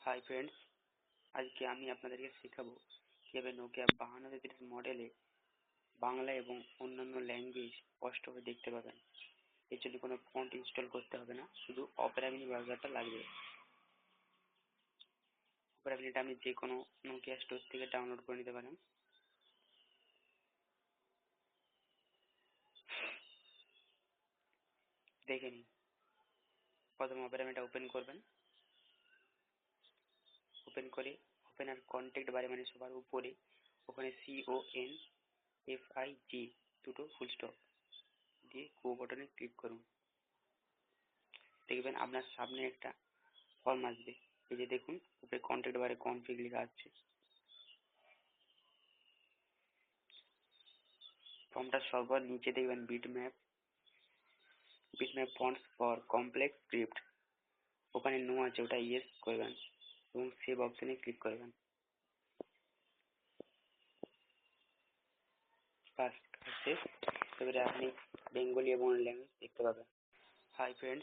Hi friends, আজকে আমি আপনাদেরকে শেখাবো কিভাবে নোকিয়া 5230 মডেলে বাংলা এবং অন্যান্য ল্যাঙ্গুয়েজ স্পষ্টভাবে দেখতে পাবেন। এর জন্য কোনো ফন্ট ইনস্টল করতে হবে না, শুধু অপেরা মিনি ব্রাউজারটা লাগবে। অপেরা মিনিটা আপনি যে কোনো নোকিয়া স্টোর থেকে ডাউনলোড করে নিতে পারেন। দেখে নিন, প্রথমে অপেরা মিনিটা ওপেন করবেন। ওপেন করে ওপেন আর কন্ট্যাক্ট বারে মানে সবার উপরে ওখানে CONFIG দুটো ফুল স্টপ দিয়ে গো বাটনে ক্লিক করুন। দেখবেন আপনার সামনে একটা ফর্ম আসবে। এই যে দেখুন, উপরে কন্ট্যাক্ট বারে কনফিগ লেখা আছে। ফর্মটার সবার নিচে দেখবেন bitmap fonts for complex script, ওখানে নো আছে, ওটা ইয়েস করবেন এবং সেভ অপশনে ক্লিক করবেন। বাস, কাজ শেষ। এবারে আপনি বেঙ্গলি এবং ল্যাঙ্গুয়েজ দেখতে পাবেন। Hi friends,